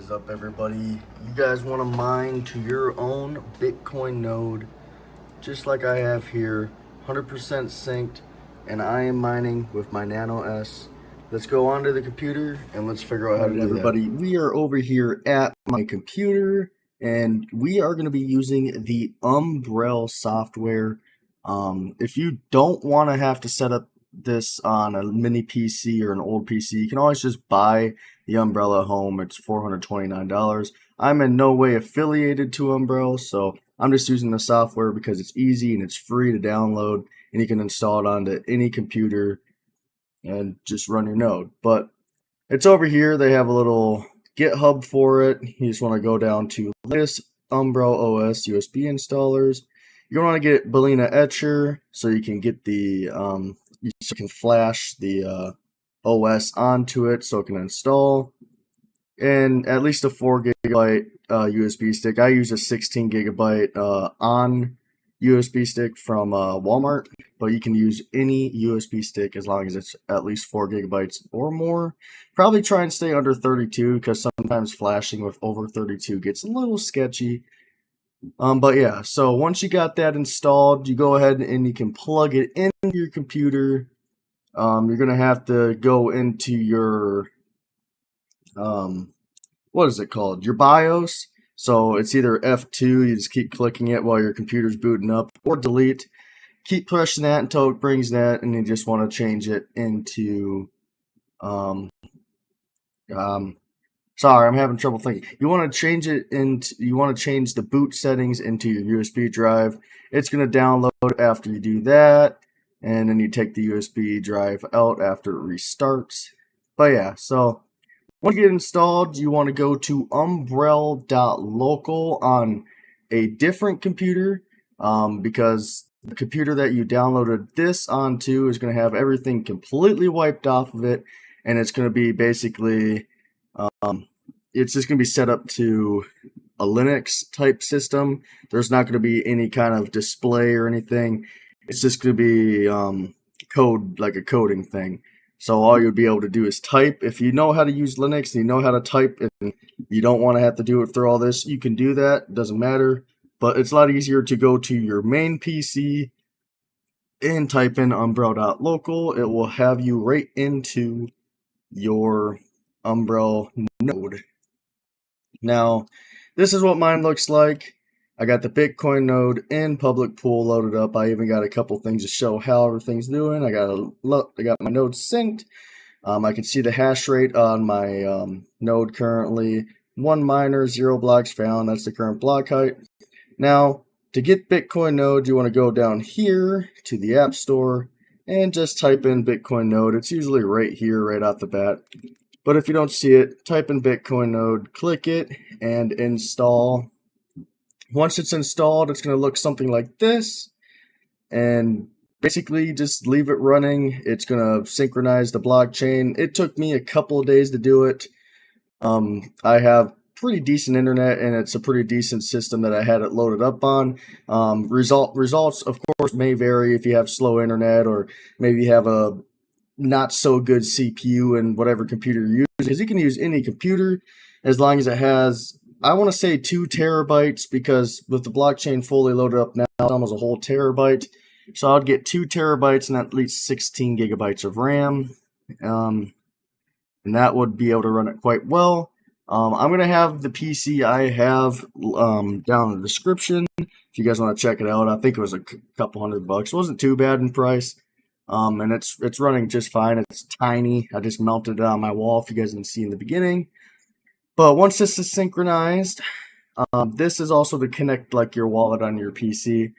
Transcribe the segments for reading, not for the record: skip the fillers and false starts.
is up, everybody? You guys want to mine to your own Bitcoin node, just like I have here, 100% synced, and I am mining with my Nano S. Let's go onto the computer and let's figure out how to do everybody, that. We are over here at my computer, and we are going to be using the Umbrel software. If you don't want to have to set up this on a mini PC or an old PC, you can always just buy the Umbrel at home. It's $429. I'm in no way affiliated to Umbrel, so I'm just using the software because it's easy and it's free to download, and you can install it onto any computer and just run your node. But it's over here. They have a little GitHub for it. You just want to go down to latest Umbrel OS USB installers. You're going to want to get Balena Etcher so you can get the you can flash the OS onto it so it can install, and at least a 4 gigabyte USB stick. I use a 16 gigabyte on USB stick from Walmart, but you can use any USB stick as long as it's at least 4 gigabytes or more. Probably try and stay under 32 because sometimes flashing with over 32 gets a little sketchy. But yeah, so once you got that installed, you go ahead and you can plug it into your computer. You're gonna have to go into your what is it called? Your BIOS. So it's either F2, you just keep clicking it while your computer's booting up, or delete. Keep pressing that until it brings that, and you just want to change it into sorry, I'm having trouble thinking. You want to change it into, you want to change the boot settings into your USB drive. It's going to download after you do that, and then you take the USB drive out after it restarts. But yeah, so once you get installed, you want to go to umbrel.local on a different computer, because the computer that you downloaded this onto is going to have everything completely wiped off of it, and it's going to be basically it's just going to be set up to a Linux type system. There's not going to be any kind of display or anything. It's just going to be code, like a coding thing. So all you'll be able to do is type. If you know how to use Linux and you know how to type and you don't want to have to do it through all this, you can do that. It doesn't matter. But it's a lot easier to go to your main PC and type in umbrel.local. It will have you right into your Umbrel node. Now, this is what mine looks like. I got the Bitcoin node in public pool loaded up. I even got a couple things to show how everything's doing. I got my node synced. I can see the hash rate on my node currently. 1 miner, 0 blocks found. That's the current block height. Now, to get Bitcoin node, you want to go down here to the App Store and just type in Bitcoin node. It's usually right here, right off the bat. But if you don't see it, type in Bitcoin node, click it, and install. Once it's installed, it's going to look something like this. And basically, just leave it running. It's going to synchronize the blockchain. It took me a couple of days to do it. I have pretty decent internet, and it's a pretty decent system that I had it loaded up on. Results, of course, may vary if you have slow internet, or maybe you have a not so good CPU in whatever computer you're using, because you can use any computer as long as it has, I want to say 2 terabytes, because with the blockchain fully loaded up now, it's almost a whole terabyte. So I'd get 2 terabytes and at least 16 gigabytes of RAM, and that would be able to run it quite well. I'm going to have the PC I have down in the description if you guys want to check it out. I think it was a couple $100. It wasn't too bad in price. And it's running just fine. It's tiny. I just mounted it on my wall if you guys didn't see in the beginning. But once this is synchronized, this is also to connect like your wallet on your PC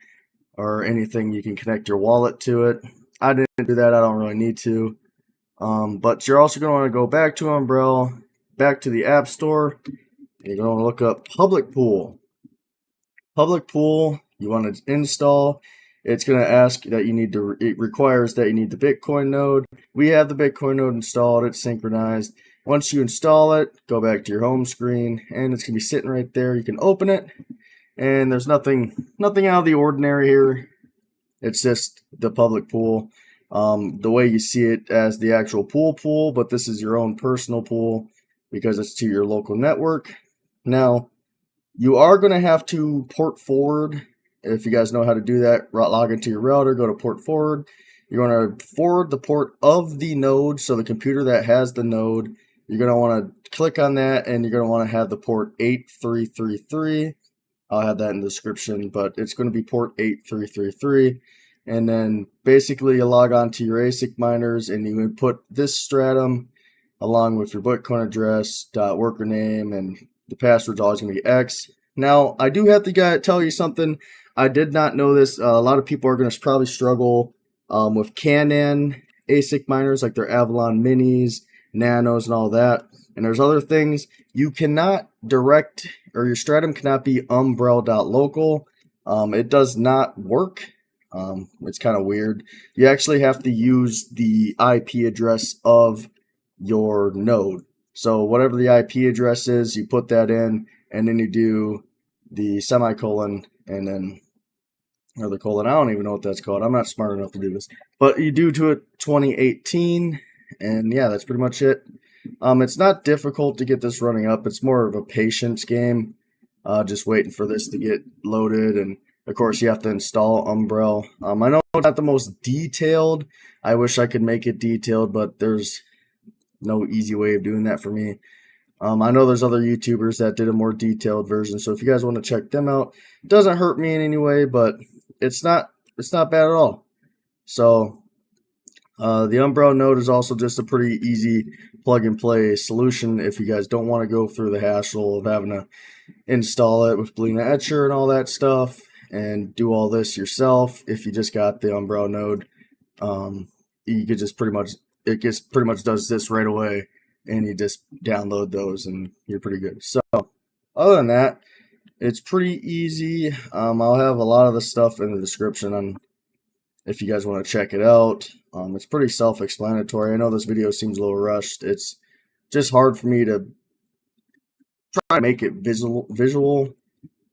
or anything. You can connect your wallet to it. I didn't do that. I don't really need to. But you're also going to want to go back to Umbrel, back to the App Store. You're going to look up Public Pool. Public Pool, you want to install. It's going to ask that you need to, it requires that you need the Bitcoin node. We have the Bitcoin node installed, it's synchronized. Once you install it, go back to your home screen, and it's going to be sitting right there. You can open it, and there's nothing out of the ordinary here. It's just the public pool. The way you see it as the actual pool, but this is your own personal pool. because it's to your local network. Now, you are going to have to port forward. If you guys know how to do that, log into your router, go to port forward. You're going to forward the port of the node, so the computer that has the node, you're going to want to click on that, and you're going to want to have the port 8333. I'll have that in the description, but it's going to be port 8333. And then basically you log on to your ASIC miners, and you input this stratum along with your Bitcoin address, worker name, and the password's always going to be X. Now, I do have to tell you something. I did not know this. A lot of people are going to probably struggle with Canaan ASIC miners, like their Avalon Minis, Nanos, and all that. And there's other things. You cannot direct, or your stratum cannot be umbrel.local. It does not work. It's kind of weird. You actually have to use the IP address of your node. So whatever the IP address is, you put that in, and then you do the semicolon, and then, or the colon, I don't even know what that's called. I'm not smart enough to do this. But you do to it 2018, and yeah, that's pretty much it. It's not difficult to get this running up. It's more of a patience game, just waiting for this to get loaded. And of course, you have to install Umbrel. I know it's not the most detailed. I wish I could make it detailed, but there's no easy way of doing that for me. I know there's other YouTubers that did a more detailed version, so if you guys want to check them out, it doesn't hurt me in any way, but it's not bad at all. So the Umbrel node is also just a pretty easy plug and play solution if you guys don't want to go through the hassle of having to install it with Belina Etcher and all that stuff and do all this yourself. If you just got the Umbrel node, you could just pretty much does this right away, and you just download those and you're pretty good. So other than that, it's pretty easy. I'll have a lot of the stuff in the description on if you guys want to check it out. It's pretty self-explanatory. I know this video seems a little rushed. It's just hard for me to try to make it visual.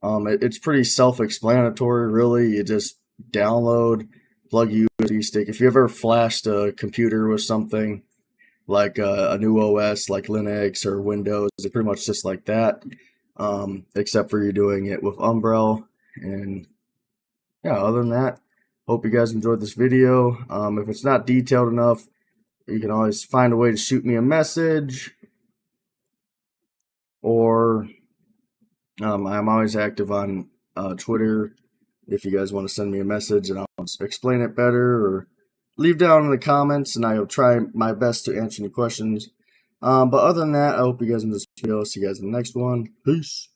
It's pretty self-explanatory, really. You just download, plug USB stick. If you ever flashed a computer with something like a new OS like Linux or Windows, it's pretty much just like that, except for you're doing it with Umbrel. And yeah, other than that, hope you guys enjoyed this video. If it's not detailed enough, you can always find a way to shoot me a message, or I'm always active on Twitter. If you guys want to send me a message and I'll explain it better, or leave down in the comments and I'll try my best to answer any questions. But other than that, I hope you guys enjoyed this video. See you guys in the next one. Peace.